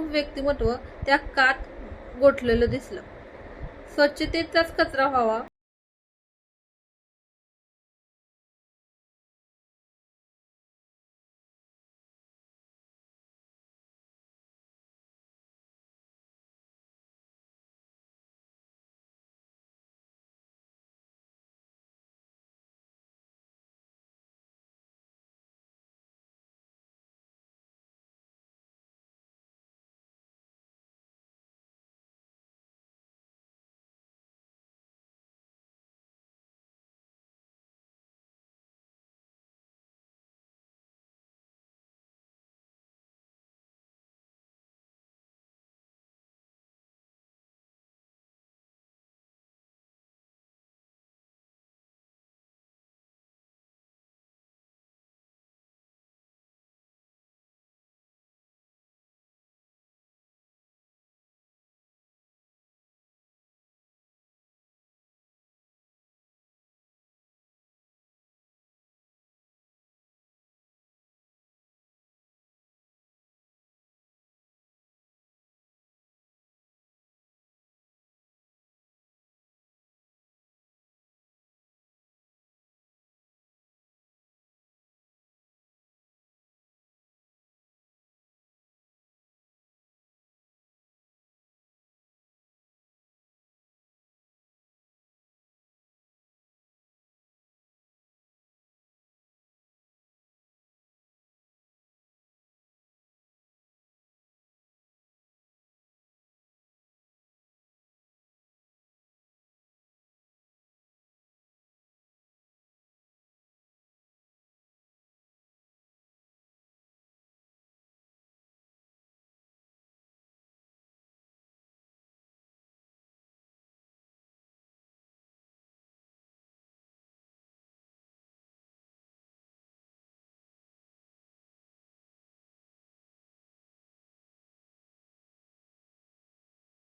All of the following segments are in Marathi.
व्यक्तिमत्व त्या कात गोठलेलं दिसलं. स्वच्छतेचाच कचरा व्हावा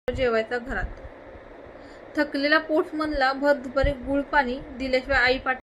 जेवायचा घरात. थकलेल्या पोटमनला भर दुपारी गुळ पाणी दिल्याशिवाय आई पाठ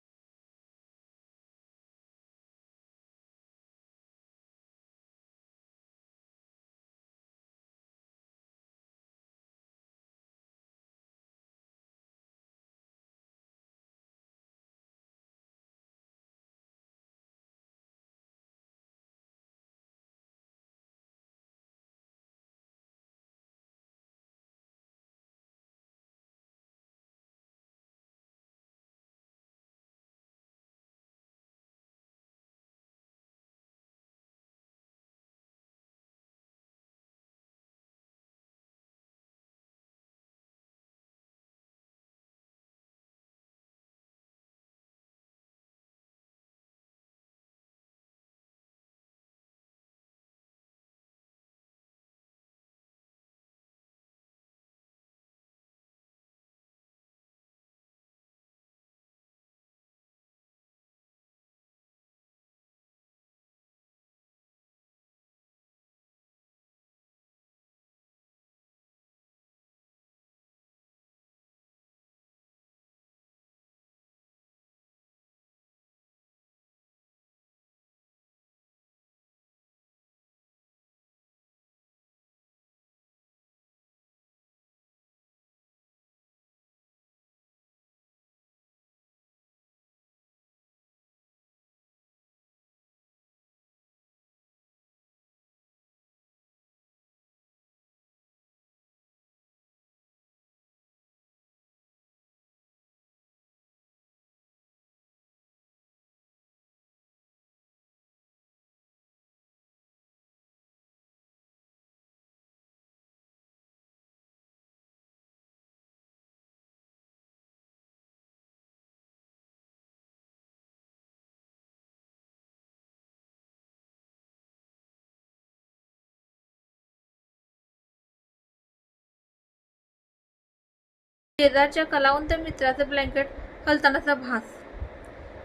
शेजारच्या कलावंत मित्राचं ब्लँकेट हलतानाचा भास.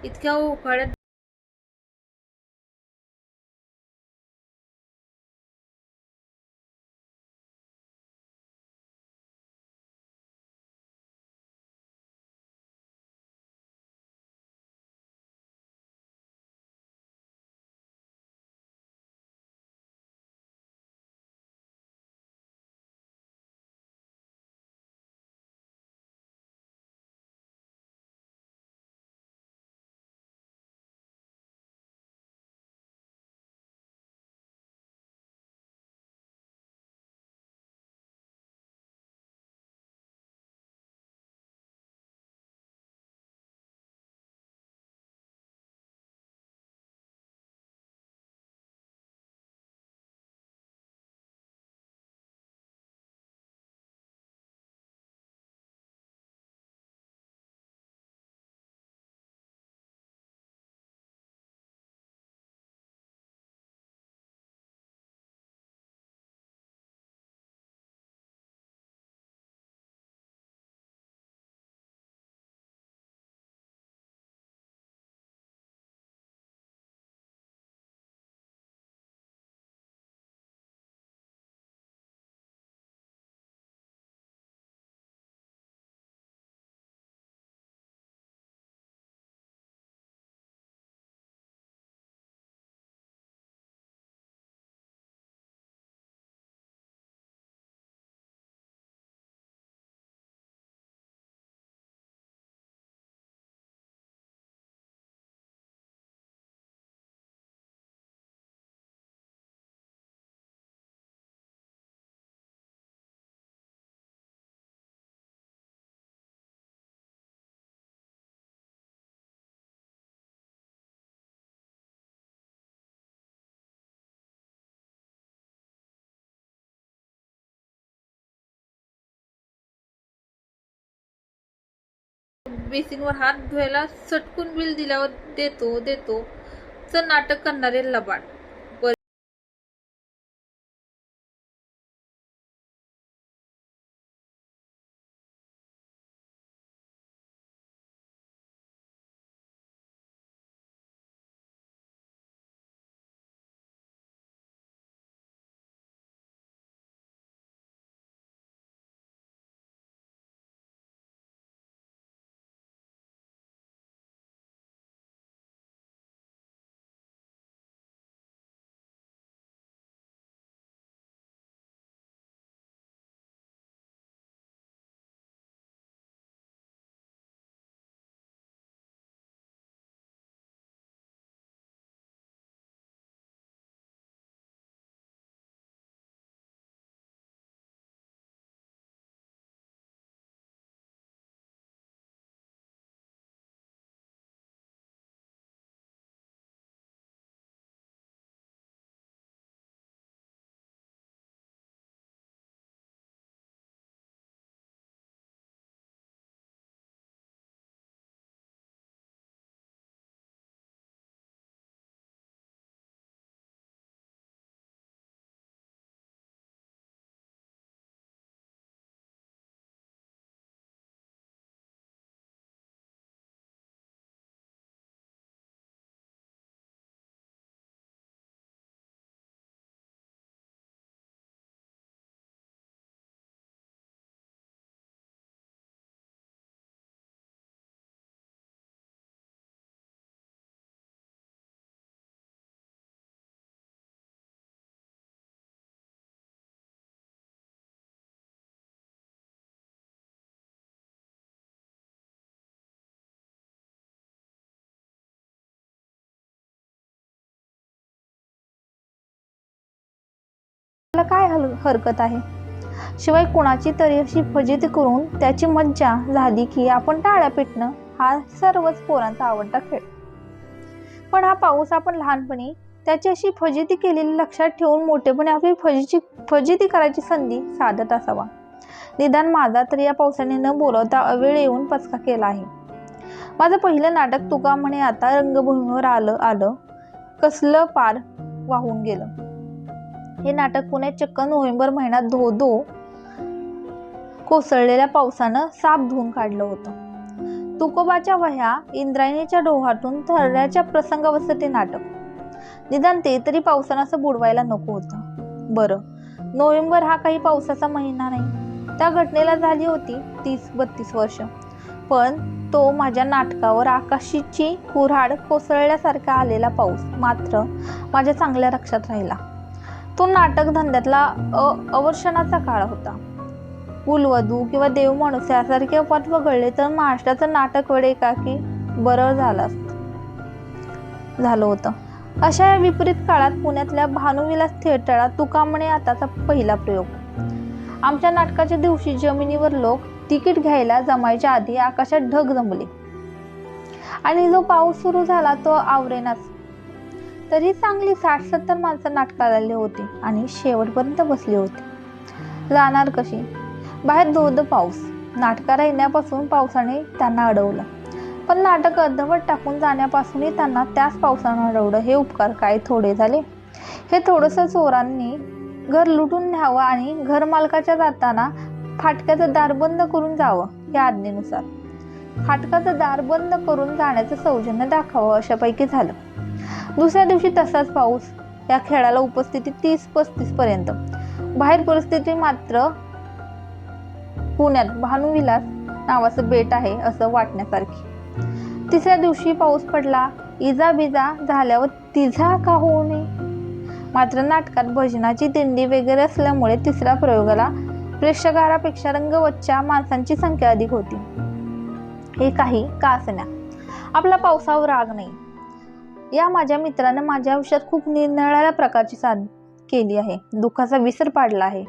इतक्या उकाड्यात बेसिनवर हात धुवायला सटकून बिल दिल्यावर देतो चं नाटक करणारे लबाड. काय हरकत आहे? शिवाय कुणाची तरी अशी फजिती करून त्याची मज्जा झाली की आपण टाळ्या पेटणं हा सर्वच पोरांचा आवडता खेळ. पण हा पाऊस आपण लहानपणी त्याची अशी फजिती केलेली लक्षात ठेवून मोठेपणी आपली फजिती करायची संधी साधत असावा. निदान माझा तरी या पावसाने न बोलवता अवेळ येऊन पचका केला आहे. माझं पहिलं नाटक तुका म्हणे आता रंगभूमीवर आलं कसलं पार वाहून गेलं. हे नाटक पुण्यात चक्क नोव्हेंबर महिन्यात धो कोसळलेल्या पावसानं साफ धुवून काढलं होतं. तुकोबाच्या वह्या इंद्रायणीच्या डोहातून थरण्याच्या प्रसंगावस्थेत ते नाटक. निदान ते तरी पावसानं असं बुडवायला नको होतं. बरं, नोव्हेंबर हा काही पावसाचा महिना नाही. त्या घटनेला झाली होती 30-32 वर्ष. पण तो माझ्या नाटकावर आकाशीची कुऱ्हाड कोसळल्यासारखा आलेला पाऊस मात्र माझ्या चांगल्या लक्षात राहिला. तो नाटक धंद्यातला अवर्षणाचा काळ होता. कुलवधू किंवा देव माणूस यासारखे अपवाद वगळले तर महाराष्ट्राचं नाटक वेळ एकाकी बरं झालं होतं. अशा या विपरीत काळात पुण्यातल्या भानुविलास थिएटरला तुका म्हणे आताचा पहिला प्रयोग. आमच्या नाटकाच्या दिवशी जमिनीवर लोक तिकीट घ्यायला जमायच्या आधी आकाशात ढग जमले आणि जो पाऊस सुरू झाला तो आवरेनाच. तरी चांगली 60-70 माणसं नाटकाला आली होती आणि शेवटपर्यंत बसली होती. जाणार कशी? बाहेर धो पाऊस. नाटकाला येण्यापासून पावसाने त्यांना अडवलं, पण नाटक अर्धवट टाकून जाण्यापासूनही त्यांना त्याच पावसानं अडवलं. हे उपकार काय थोडे झाले? हे थोडंसं चोरांनी घर लुटून न्यावं आणि घरमालकाच्या जाताना फाटक्याचं दार बंद करून जावं या आज्ञेनुसार. फाटकाचं दार बंद करून जाण्याचं सौजन्य दाखवावं अशापैकी झालं. दुसऱ्या दिवशी तसाच पाऊस. या खेळाला उपस्थिती 30-35 पर्यंत. बाहेर परिस्थिती मात्र पुण्यात भानुविलास नावाचं बेट आहे असं वाटण्यासारखी. तिसऱ्या दिवशी पाऊस पडला. इजा बिजा झाल्यावर तिझा का होऊ नये. मात्र नाटकात भजनाची दिंडी वगैरे असल्यामुळे तिसऱ्या प्रयोगाला प्रेक्षकापेक्षा रंगवतच्या माणसांची संख्या अधिक होती. हे काही का असण्या, आपला पावसावर राग नाही. या माझ्या मित्राने माझ्या आयुष्यात खूप निरनिराळ्या प्रकारची साथ केली आहे. दुःखाचा विसर पाडला आहे,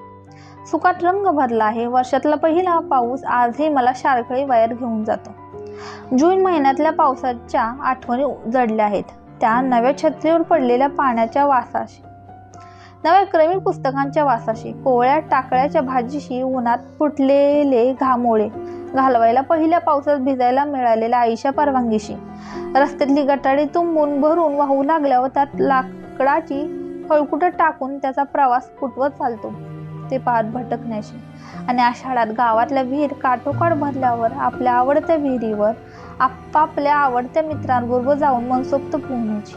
सुखात रंग भरला आहे. वर्षातला पहिला पाऊस आजही मला शारकळी वायर घेऊन जातो. जून महिन्यातल्या पावसाच्या आठवणी जडल्या आहेत. त्या नव्या छत्रीवर पडलेल्या पाण्याच्या वासाशी, नव्या क्रमिक पुस्तकांच्या वासाशी, कोवळ्या टाकळ्याच्या भाजीशी, उन्हात फुटलेले घामोळे घालवायला पहिल्या पावसात भिजायला मिळालेल्या आईच्या परवानगीशी रस्त्यातली गटारी तुंबून भरून वाहू लागल्यावर त्यात लाकडाची फळकुटं टाकून त्याचा प्रवास फुटवत चालतो ते पाहत भटकण्याची आणि आषाढात गावातल्या विहीर काठोकाठ भरल्यावर आपल्या आवडत्या विहिरीवर आपापल्या आवडत्या मित्रांबरोबर जाऊन मनसोक्त पोहण्याची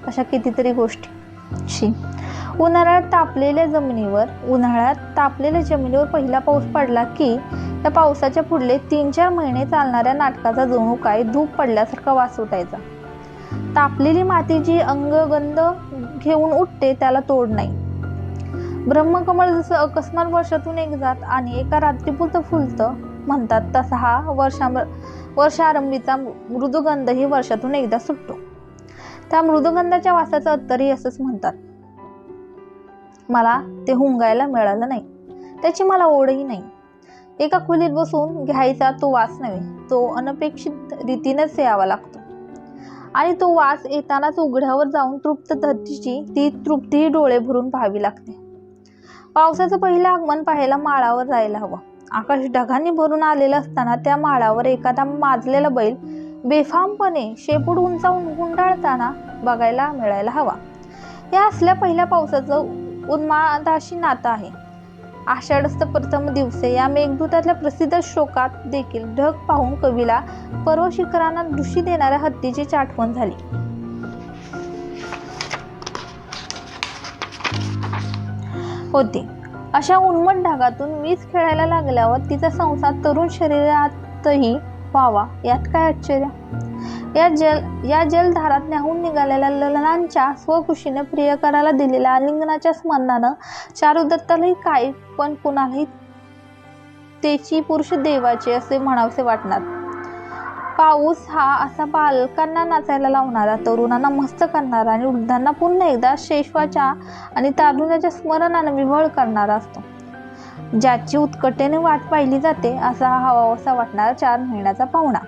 अशा कितीतरी गोष्टी. उन्हाळ्यात तापलेल्या जमिनीवर पहिला पाऊस पडला की त्या पावसाच्या पुढले 3-4 महिने चालणाऱ्या नाटकाचा जणू काय धूप पडल्यासारखा वास सुटायचा. तापलेली माती जी अंगगंध घेऊन उठते त्याला तोड नाही. ब्रह्मकमळ जसं अकस्मात वर्षातून एक जात आणि एका रात्रीपुरतं फुलतं म्हणतात, तसा हा वर्षारंभीचा मृदुगंधही वर्षातून एकदा सुटतो. त्या मृदुगंधाच्या वासाचं अत्तरही असंच म्हणतात. मला ते हुंगायला मिळालं नाही, त्याची मला ओढही नाही. एका खोलीत बसून घ्यायचा तो वास नव्हे, तो अनपेक्षित रीतीनेच यावा लागतो आणि तो वास येतानाच उघड्यावर जाऊन तृप्त धरतीची ती तृप्तीही डोळे भरून पाहावी लागते. पावसाचं पहिलं आगमन पाहायला माळावर जायला हवं. आकाश ढगांनी भरून आलेलं असताना त्या माळावर एखादा माजलेला बैल बेफामपणे शेपूट उंचावून गुंडाळताना बघायला मिळायला हवा. हे असल्या पहिल्या पावसाचं उन्मादाशी नातं आहे. आषाढस्थ प्रथम दिवसे या मेघदूतातल्या प्रसिद्ध श्लोकात देखील ढग पाहून कवीला पर्व शिखरांना दृष्टी देणाऱ्या हत्तीची आठवण झाली होती. अशा उन्मट ढगातून वीज खेळायला लागल्यावर तिचा संसार तरुण शरीरातही व्हावा यात काय आश्चर्य. या जलधारात न्याहून निघालेल्या ललनांच्या स्वखुशीने प्रियकराला दिलेल्या आलिंगनाच्या स्मरणानं चारुदत्तालाही काय पण कुणालाही तेची पुरुष देवाचे असे म्हणावसे वाटणार. पाऊस हा असा बालकांना नाचायला लावणारा, तरुणांना मस्त करणारा आणि वृद्धांना पुन्हा एकदा शैशवाच्या आणि तारुण्याच्या स्मरणानं विव्हळ करणारा असतो. ज्याची उत्कटेने वाट पाहिली जाते असा हा हवासा वाटणारा 4 महिन्याचा पाहुणा.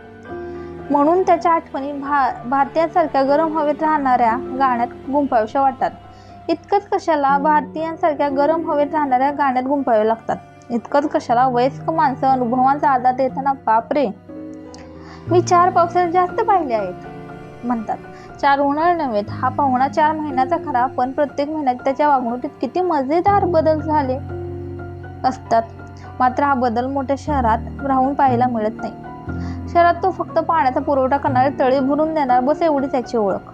म्हणून त्याच्या आठवणी भारतीयांसारख्या गरम हवेत राहणाऱ्या गाण्यात गुंफाव्याशा वाटतात. इतकंच कशाला भारतीयांसारख्या गरम हवेत राहणाऱ्या गाण्यात गुंफावे लागतात. इतकंच कशाला वयस्क माणसं अनुभवांचा आधार देताना बापरे मी 4 पावसाळ्यात जास्त पाहिले आहेत म्हणतात. 4 उन्हाळे नव्हेत. हा पाहुणा 4 महिन्याचा खरा, पण प्रत्येक महिन्यात त्याच्या वागणुकीत किती मजेदार बदल झाले असतात. मात्र हा बदल मोठ्या शहरात राहून पाहायला मिळत नाही. शहरात तो फक्त पाण्याचा पुरवठा करणारे तळे भरून देणार बस एवढीच त्याची ओळख.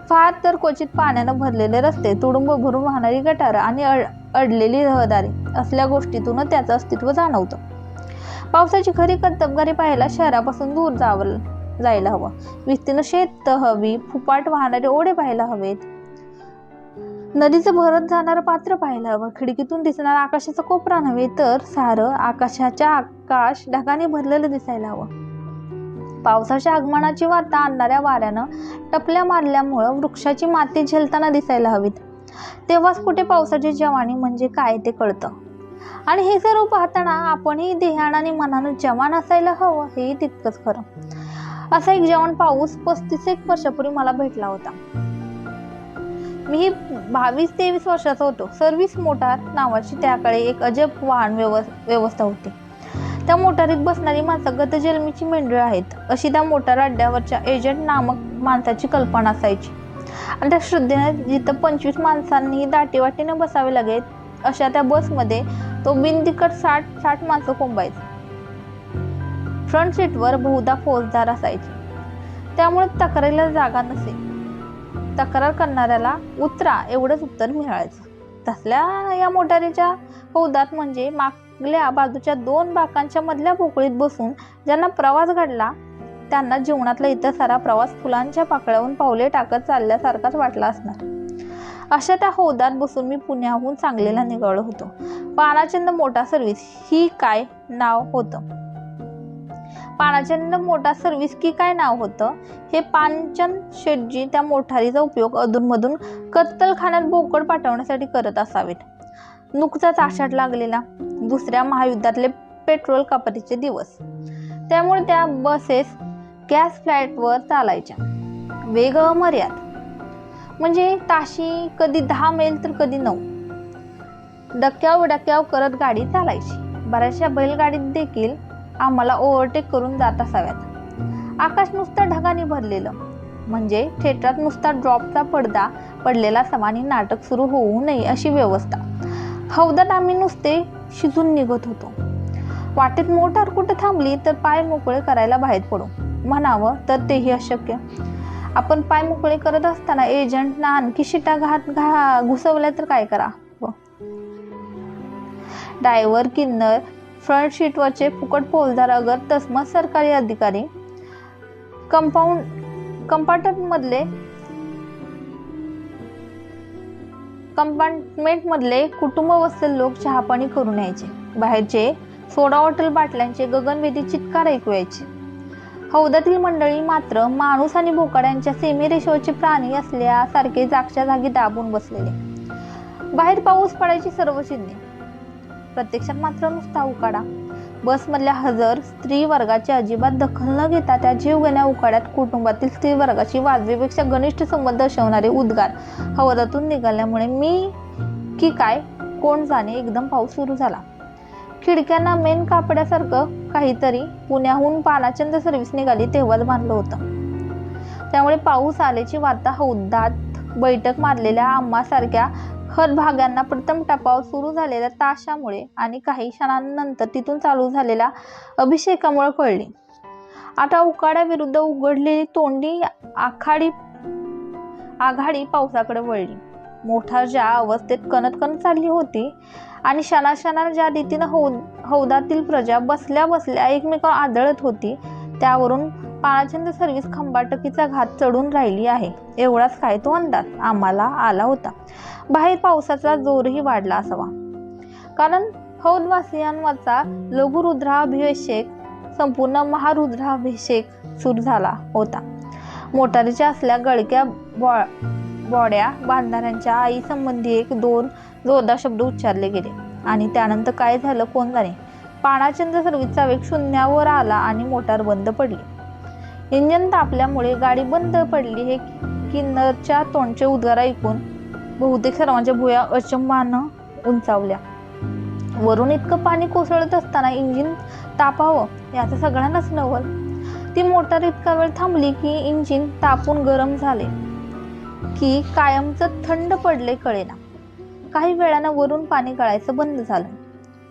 फार तर क्वचित पाण्यानं भरलेले रस्ते, तुडुंब भरून वाहणारी गटारं आणि अडलेली रहदारी असल्या गोष्टीतून त्याचं अस्तित्व जाणवतं. पावसाची खरी कर्तबगारी पाहायला शहरापासून दूर जायला हवं. विस्तीर्ण शेत हवी, फुपाट वाहणारे ओढे पाहायला हवेत, नदीचं भरत जाणारं पात्र पाहायला हवं. खिडकीतून दिसणारा आकाशाचा कोपरा नव्हे तर सारं आकाश ढगाने भरलेलं दिसायला हवं. पावसाच्या आगमनाची वार्ता आणणाऱ्या वाऱ्यानं टपल्या मारल्यामुळं वृक्षाची माती झेलताना दिसायला हवीत. तेव्हाच कुठे पावसाची जवानी म्हणजे काय ते कळतं. आणि हे सर्व पाहताना आपणही देहाने मनानं जवान असायला हवं हेही तितकंच खरं. असा एक जवान पाऊस 35 वर्षापूर्वी मला भेटला होता. मी 22-23 वर्षाचा होतो. सर्व्हिस मोटार नावाची त्याकडे एक अजब वाहन व्यवस्था होती. त्या मोटारीत बसणारी माणसं गतजन्मीची मेंढळं आहेत अशी त्या मोटार अड्ड्यावरच्या एजंट नामक माणसाची कल्पना असायची. आणि त्या श्रद्धेने जिथं 25 माणसांनी दाटीवाटीने बसावे लागेल अशा त्या बसमध्ये तो बिनदिक्कट 60 माणसं कोंबायचे. फ्रंट सीटवर बहुधा फौजदार असायचे. त्यामुळे तक्रारीला जागा नसे. तक्रार करणाऱ्याला उतरा एवढंच उत्तर मिळायचं. तसल्या या मोटारीच्या हौदात म्हणजे मागल्या बाजूच्या 2 बाकांच्या मधल्या पोकळीत बसून ज्यांना प्रवास घडला त्यांना जीवनातला इतर सारा प्रवास फुलांच्या पाकळ्यावरून पावले टाकत चालल्यासारखाच वाटला असणार. अशा त्या हौदात बसून मी पुण्याहून सांगलीला निघालो होतो. पानाचंद मोटार सर्व्हिस ही काय नाव होतं. पानाचंद मोटार सर्व्हिस की काय नाव होतं हे पानचंद शेटजी त्या मोटारीचा उपयोग अधूनमधून कत्तलखान्यात बोकड पाठवण्यासाठी करत असावेत. नुकताच आषाढ लागलेला, दुसऱ्या महायुद्धातले पेट्रोल कपातीचे दिवस. त्यामुळे त्या बसेस गॅस फ्लॅटवर चालायच्या. वेग अमर्याद म्हणजे ताशी कधी 10 मैल तर कधी 9. डक्याव करत गाडी चालायची. बऱ्याचशा बैलगाडीत देखील आम्हाला ओव्हरटेक करून जात असाव्यात. आकाश नुसतं ढगाने भरलेलं, म्हणजे थिएटरात नुसता ड्रॉपचा पडदा पडलेला समानी नाटक सुरू होऊ नये अशी व्यवस्था. हौदात आम्ही नुसते शिजून निघत होतो. वाटेत मोटार कुठे थांबली तर पाय मोकळे करायला बाहेर पडू म्हणावं तर तेही अशक्य. आपण पाय मोकळे करत असताना एजंटना आणखी शिटा घुसवल्या तर काय करा. ड्रायव्हर, किन्नर, फ्रंट सीटवरचे फुकट पोलदार, अगर तस्मत सरकारी अधिकारी, कंपार्टमेंटमधले कुटुंब वत्सल लोक चहापाणी करून यायचे. बाहेरचे सोडा बॉटल बाटल्यांचे गगनवेधी चित्कार ऐकू यायचे. हौदातील मंडळी मात्र माणूस आणि बोकाड्यांच्या सीमेरेषेवरचे प्राणी असल्यासारखे जागच्या जागी दाबून बसलेले. बाहेर पाऊस पडायची सर्व चिन्हे, प्रत्यक्षात मात्र नुसता उकाडा. बसमधल्या हजर स्त्री वर्गाची अजिबात दखल न घेता त्या जीवघेण्या उकाड्यात कुटुंबातील स्त्री वर्गाची वाजवीपेक्षा घनिष्ठ संबंध दर्शवणारे उद्गार हौदातून निघाल्यामुळे मी की काय कोण जाणे एकदम पाऊस सुरू झाला. खिडक्यांना मेन कापड्यासारखं काहीतरी पुण्याहून पानाचंद सर्व्हिस निघाली तेव्हाच बांधलं होतं. त्यामुळे पाऊस आल्याची वार्ता हौदात बैठक मारलेल्या आम्हासारख्या हतभाग्यांना प्रथम टपावर सुरू झालेल्या ताशामुळे आणि काही क्षणांनंतर तिथून चालू झालेल्या अभिषेकामुळे कळली. आता उकाड्याविरुद्ध उघडलेली तोंडी आघाडी पावसाकडे वळली. मोठार ज्या अवस्थेत कणत चालली होती आणि क्षणाक्षणाला ज्या रीतीनं हौदातील प्रजा बसल्या बसल्या एकमेकांवर आदळत होती, त्यावरून पानाचंद सर्व्हिस खंबाटकीचा घात चढून राहिली आहे एवढाच काय तो अंदाज आम्हाला आला होता. बाहेर पावसाचा जोरही वाढला असावा, कारण हौदवासियांवरचा लघुरुद्राभिषेक संपूर्ण महारुद्राभिषेक सुरू झाला होता. मोटारीच्या असल्या गळक्या बॉड्या बांधणाऱ्यांच्या आई संबंधी एक दोन जोरदार शब्द उच्चारले गेले आणि त्यानंतर काय झालं कोण जाणे. पानाचंद सर्व्हिसचा वेग शून्यावर आला आणि मोटार बंद पडली. इंजिन तापल्यामुळे गाडी बंद पडली हे किन्नरच्या तोंडचे उद्गार ऐकून बहुतेक सर्वांच्या भुया अचंबानं उंचावल्या. वरून इतकं पाणी कोसळत असताना इंजिन तापावं याचं सगळ्यांनाच नवल. ती मोटार इतका वेळ थांबली की इंजिन तापून गरम झाले की कायमचं थंड पडले कळेना. काही वेळानं वरून पाणी गळायचं बंद झालं.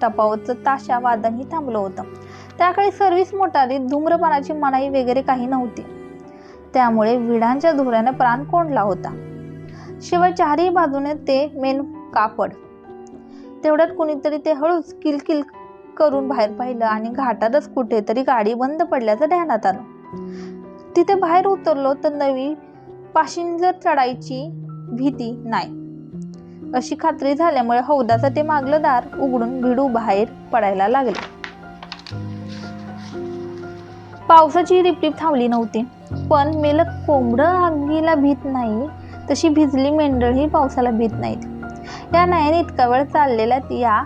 टपावरचं ताशा वादनही थांबलं होतं. त्याकाळी सर्व्हिस मोटारीत धूम्रपानाची मनाई वगैरे काही नव्हती, त्यामुळे विडांच्या धुऱ्यानं प्राण कोंडला होता. शिवाय चारही बाजूने ते मेन कापड. तेवढ्यात कुणीतरी ते हळूच किलकिल करून बाहेर पाहिलं आणि घाटातच कुठेतरी गाडी बंद पडल्याचं ध्यानात आलं. तिथे बाहेर उतरलो तर नवी पॅसेंजर चढायची भीती नाही अशी खात्री झाल्यामुळे हौदाचं ते मागलं दार उघडून भिडू बाहेर पडायला लागले. पावसाची रिपरिप थांबली नव्हती, पण मेलं कोंबडं आगीला भीत नाही तशी भिजली मेंढळही पावसाला भीत नाहीत. या नायाने इतका वेळ चाललेल्या या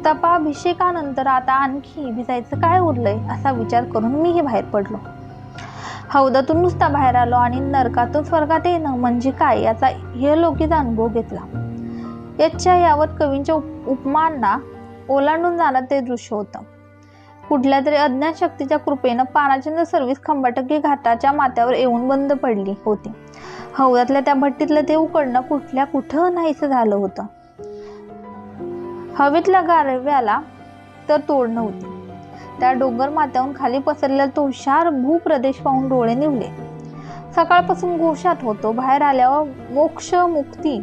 तपाभिषेकानंतर आता आणखी भिजायचं काय उरलंय असा विचार करून मीही बाहेर पडलो. हौदातून नुसता बाहेर आलो आणि नरकातून स्वर्गात येणं म्हणजे काय याचा इहलोकीचा अनुभव घेतला. यावर कवींच्या उपमांना ओलांडून जाणार ते दृश्य होतं. कुठल्या तरी अज्ञात शक्तीच्या कृपेनं पानाचंद सर्व्हिस खंबाटकी घाटाच्या माथ्यावर येऊन बंद पडली होती. हौदातल्या त्या भट्टीतलं ते उकडणं कुठं नाहीसं झालं होतं. हवेतल्या गारव्याला तर तोड नव्हती. त्या डोंगर माथ्याहून खाली पसरलेला तो हुशार भूप्रदेश पाहून डोळे निवले. सकाळपासून गोशात होतो. बाहेर आल्यावर मोक्ष मुक्ती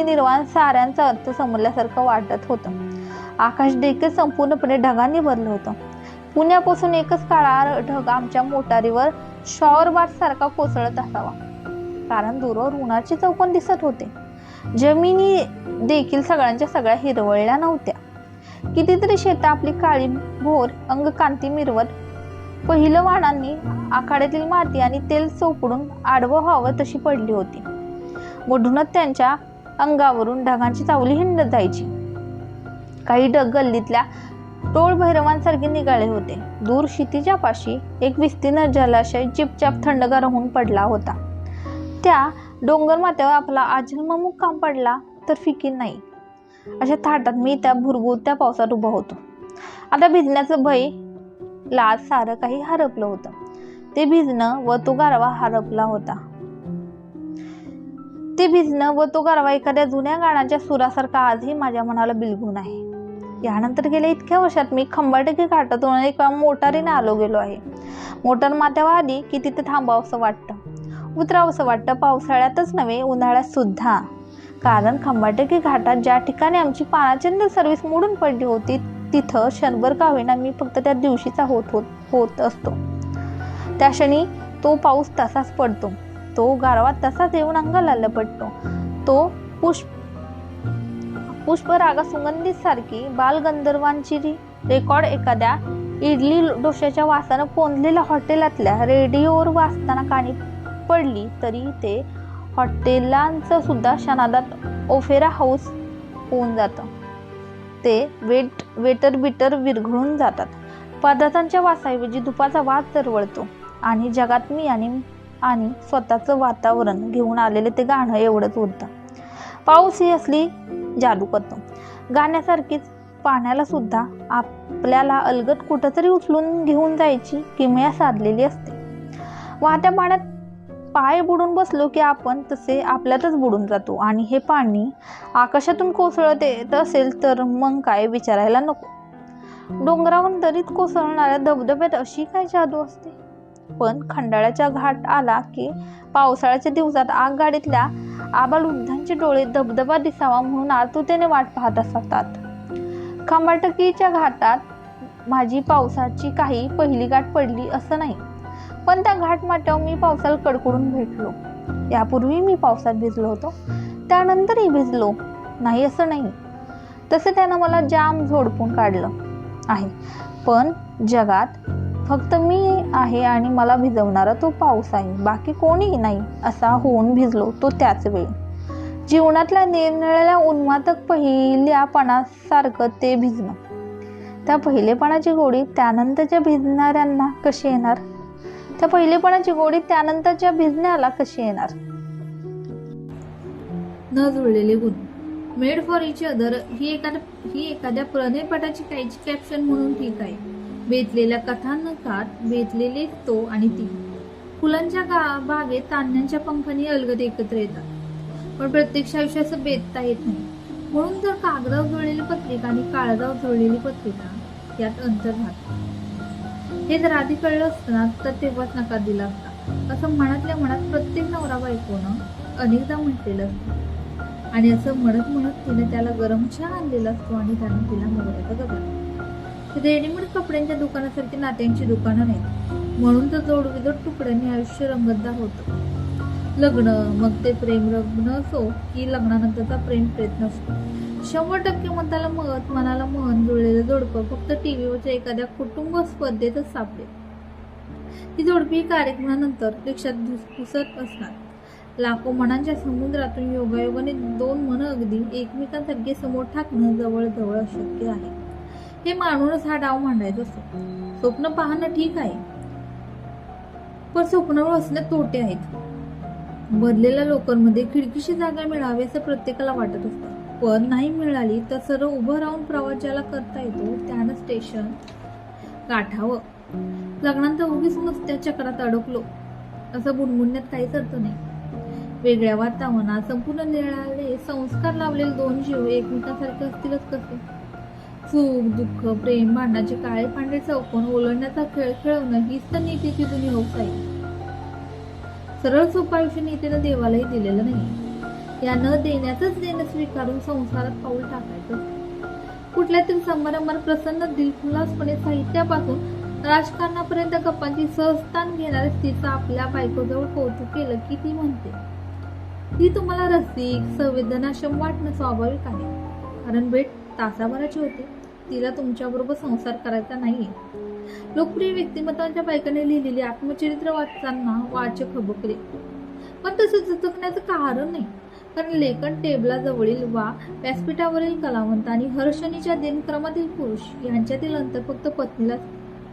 निर्वाण साऱ्यांचा अर्थ समजल्यासारखं वाटत होतं. आकाश देखील संपूर्णपणे ढगांनी भरलं होतं. पुण्यापासून एकच काळा ढग आमच्या मोटारीवर शॉवरबाथ सारखा कोसळत असावा, कारण दूरवर उन्हाचे चौकोन दिसत होते. जमिनी देखील सगळ्यांच्या सगळ्या हिरवळल्या नव्हत्या. कितीतरी शेतं आपली काळी भोर अंग कांती मिरवत पहिलवानांनी आखाड्यातील माती आणि तेल चोपडून आडवं व्हावं तशी पडली होती. मधूनच त्यांच्या अंगावरून ढगांची चावली हिंडत जायची. काही ढग गल्लीतल्या टोळ भैरवांसारखे निघाले होते. दूर क्षितिजापाशी एक विस्तीर्ण जलाशय चिपचाप थंडगार होऊन पडला होता. त्या डोंगर माथ्यावर आपला आजन्म मुक्काम पडला तर फिकीर नाही. अशा थाटात मी त्या भुरभुरत्या पावसात उभा होतो. आता भिजण्याचं भय, लाज सारं काही हरपलं होतं. ते भिजणं व तो गारवा हरपला होता. ते भिजणं व तो गारवा एखाद्या जुन्या गाण्याच्या सुरासारखा आजही माझ्या मनाला बिलगून आहे. यानंतर गेल्या इतक्या वर्षात मी खंबाटकी घाटातून एका मोटारीने आलो गेलो आहे. मोटार माथ्यावर आली की तिथे थांबावंसं वाटतं, उतरावंसं वाटतं, पावसाळ्यातच नव्हे उन्हाळ्यात सुद्धा. कारण खंबाटकी घाटात ज्या ठिकाणी आमची पानाचंद सर्व्हिस मोडून पडली होती तिथं क्षणभर का होईना मी फक्त त्या दिवशीचा होत असतो. त्या क्षणी तो पाऊस तसाच पडतो, तो गारवा तसाच येऊन अंगाला लपटतो. तो पुष्परागा सुगंधित सारखी बालगंधर्वांची रेकॉर्ड एखाद्या इडली डोश्याच्या वासानं पोंजलेल्या हॉटेलातल्या रेडिओवर वाचताना कानी पडली तरी ते हॉटेलांचं सुद्धा क्षणार्धात ओपेरा हाऊस होऊन जातं. ते वेटर बिटर विरघळून जातात. पदार्थांच्या वासाऐवजी धुपाचा वास दरवळतो आणि जगात मी आणि स्वतःचं वातावरण घेऊन आलेले ते गाणं एवढंच उरतं. पाऊस ही असली जादू करतो. गाण्यासारखीच पाण्याला सुद्धा आपल्याला अलगद कुठंतरी उचलून घेऊन जायची किमया साधलेली असते. वाहत्या पाण्यात पाय बुडून बसलो की आपण तसे आपल्यातच बुडून जातो आणि हे पाणी आकाशातून कोसळत येत असेल तर मग काय विचारायला नको. डोंगरावरून दरीत कोसळणाऱ्या धबधब्यात अशी काय जादू असते. पण खंडाळ्याचा घाट आला की पावसाळ्याच्या दिवसात आगगाडीतल्या आबालवृद्धांचे डोळे धबधबा दिसावा म्हणून आतुरतेने वाट पाहत असतात. खंबाटकीच्या घाटात माझी पावसाची काही पहिली गाठ पडली असं नाही, पण त्या घाट माट्यावर मी पावसाला कडकडून भेटलो. यापूर्वी मी पावसात भिजलो होतो, त्यानंतरही भिजलो नाही असं नाही. तसं त्यानं मला जाम झोडपून काढलं आहे. पण जगात फक्त मी आहे आणि मला भिजवणारा तो पाऊस आहे, बाकी कोणीही नाही असा होऊन भिजलो तो त्याच वेळी. जीवनातल्या निरनिराळ्या उन्मादक पहिल्यापणासारखं ते भिजणं. त्या पहिलेपणाची गोडी त्यानंतरच्या भिजणाऱ्यांना कशी येणार? त्या पहिलेपणाची गोडी त्यानंतरच्या भिजण्याला कशी येणार? न जुळलेले गुण. मेड फॉर इच अदर ही एखाद्या प्रणयपटाची काहीची कॅप्शन म्हणून ठीक आहे. बेतलेल्या कथानकात बेतलेले तो आणि ती फुलांच्या बागेत तान्यांच्या पंखांनी अलगद एकत्र येतात, पण प्रत्यक्ष आयुष्याचं बेतता येत नाही. म्हणून तर कागदावर जुळलेली पत्रिका आणि काळजावर जुळलेली पत्रिका यात अंतर राहतं. हे जर आधी कळलं असतं ना तर तेव्हाच नकार दिला असता, असं मनातल्या मनात प्रत्येक नवरा बायकोनं अनेकदा म्हटलेलं असतं. आणि असं म्हणत तिने त्याला गरम चहा आणलेला असतो आणि त्यानं तिला मोगऱ्याचा गजरा. रेडीमेड कपड्यांच्या दुकानासारखी नात्यांची दुकानं नाहीत. म्हणून तर जोडविजोड तुकड्यांनी आयुष्य रंगतदार होतं. लग्न मग ते प्रेम लग्न असो की लग्नानंतरचा प्रेम प्रयत्न असतो, 100% मनाला मन जुळलेलं जोडपं फक्त टीव्हीवरच्या एखाद्या कुटुंब स्पर्धेतच सापडेल. ही जोडपी कार्यक्रमानंतर रिक्षात घुसत असणार. लाखो मनांच्या समुद्रातून योगायोगाने दोन मन अगदी एकमेकांसारखे समोर टाकणं जवळ अशक्य आहे. हे मानूनच हा डाव मांडायचा असतो. स्वप्न पाहणं ठीक आहे, पण स्वप्नावर असण्यात तोटे आहेत. भरलेल्या लोकांमध्ये खिडकीची जागा मिळावी असं प्रत्येकाला वाटत असतं, पण नाही मिळाली तर सरळ उभं राहून प्रवास ज्याला करता येतो त्यानं स्टेशन गाठावं. लग्नानंतर उगीच नुसत्या चक्रात अडकलो असं बुणबुणण्यात काहीच अर्थ नाही. वेगळ्या वातावरणात संपूर्ण निराळे संस्कार लावलेले दोन जीव एकमेकांसारखे असतीलच कसे? सुख दुःख प्रेम भांडणाचे काळे पांढरे चौकोन ओलांडण्याचा खेळ खेळवणं हीच तर नीतीची जुनी हौस आहे. सरळ सोपं आयुष्य नीतीनं देवालाही दिलेलं नाही. या न देण्याचंच देणं स्वीकारून संसारात पाऊल टाकायचं. कुठल्या तरी समारंभात प्रसन्न दिलखुलासपणे साहित्यापासून राजकारणापर्यंत गप्पांची सहजतान घेणाऱ्या स्त्रीचं आपल्या बायकोजवळ कौतुक केलं की ती म्हणते, ती तुम्हाला रसिक संवेदनाक्षम वाटणं स्वाभाविक आहे, कारण भेट तासाभराची होते, तिला तुमच्याबरोबर संसार करायचा नाहीये. लोकप्रिय व्यक्तिमत्वांच्या बायकाने लिहिलेली आत्मचरित्र वाचताना वाचक हबकले, पण तसं झटकण्याचं कारण नाही. कारण लेखन टेबलाजवळील वा व्यासपीठावरील कलावंत आणि हर्षणीच्या दिनक्रमातील पुरुष यांच्यातील अंतर फक्त पत्नीला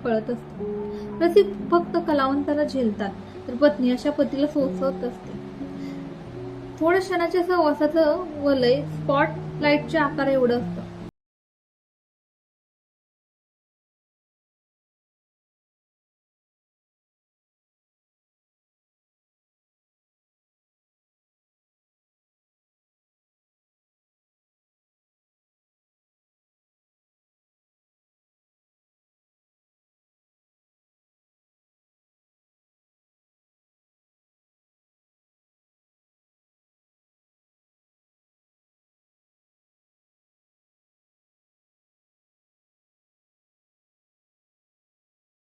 कळत असते. रसिक फक्त कलावंताला झेलतात, तर पत्नी अशा पतीला सोसत असते. थोड्या क्षणाच्या सहवासाचं वलय स्पॉट लाईटच्या आकार एवढं असतं.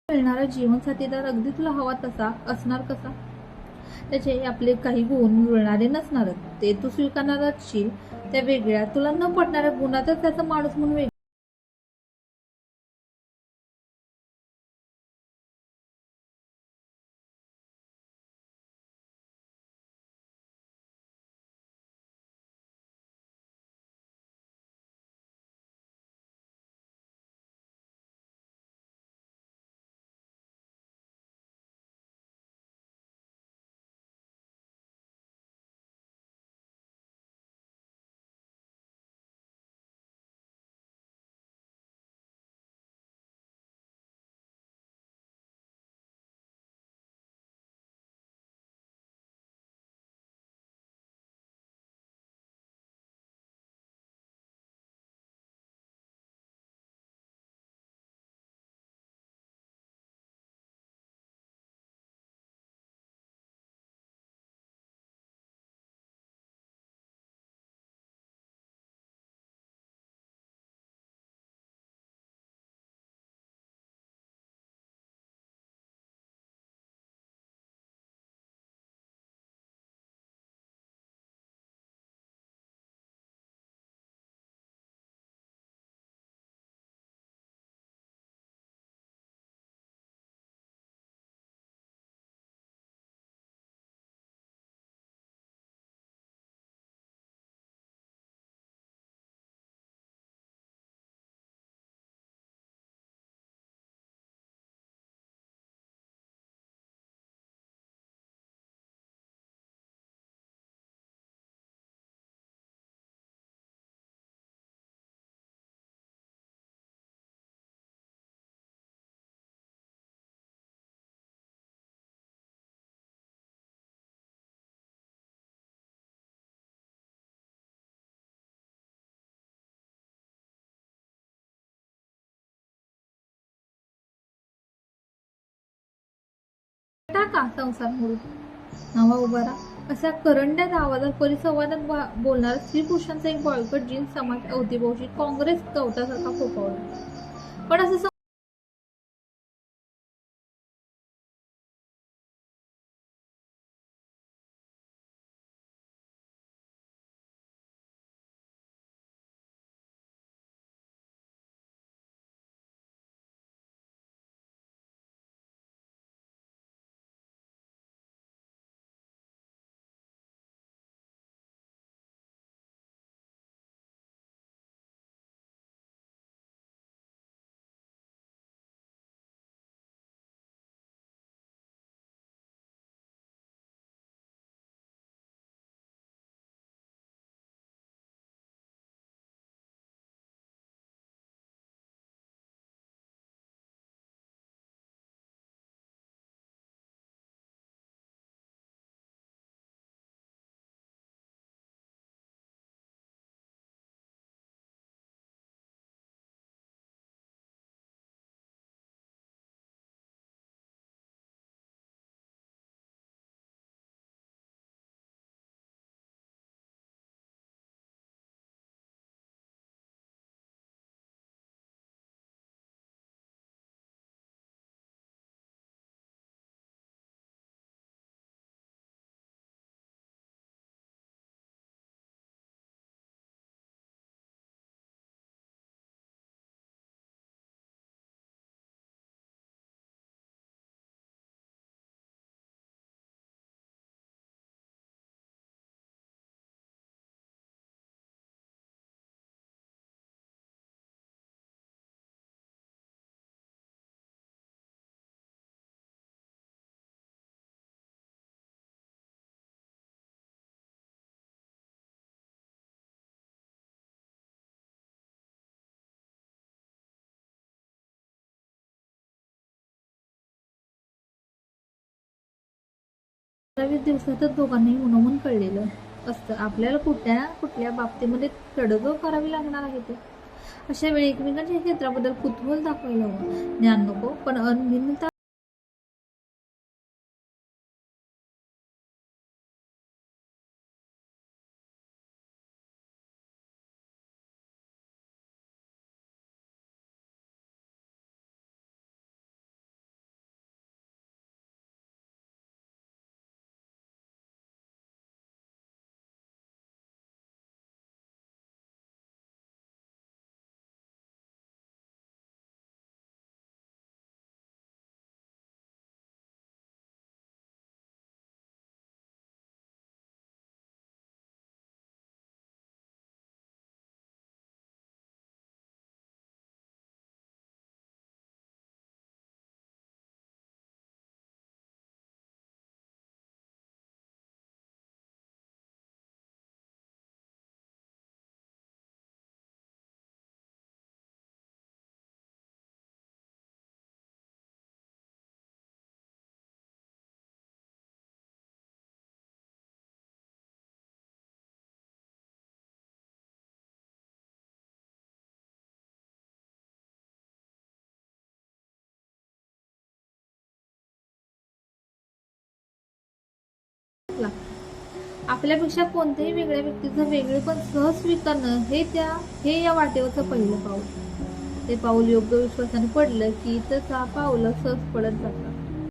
मिळणारा जीवनसाथीदार अगदी तुला हवा तसा असणार कसा? त्याचे आपले काही गुण मिळणारे नसणारच, ते तू स्वीकारणारच असशील. त्या वेगळ्या तुला न पटणाऱ्या गुणातच त्याचा माणूस म्हणून वेगळा. टाका संसार मोडून नावा उभारा अशा करंड्यात आवाजात परिसंवादात बोलणारा स्त्री पुरुषांचा एक बळकट जीन्स समाज अवतीभोवती काँग्रेस गवतासारखा फोफावला. पण असं 15-20 दिवसातच दोघांनाही मनोमन कळलेलं असतं आपल्याला कुठल्या बाबतीमध्ये तडजोड करावी लागणार आहे ते. अशा वेळी एकमेकांच्या क्षेत्राबद्दल कुतूहल दाखवायला हवं. ज्ञान नको, पण अनभिन्नता आपल्यापेक्षा कोणत्याही वेगळ्या व्यक्तीचं वेगळेपण सहज स्वीकारणं हे या वाटेवरचं पहिलं पाऊल. ते पाऊल योग्य विश्वासाने पडलं की इतर 6 पावलं सहज पडत जातात.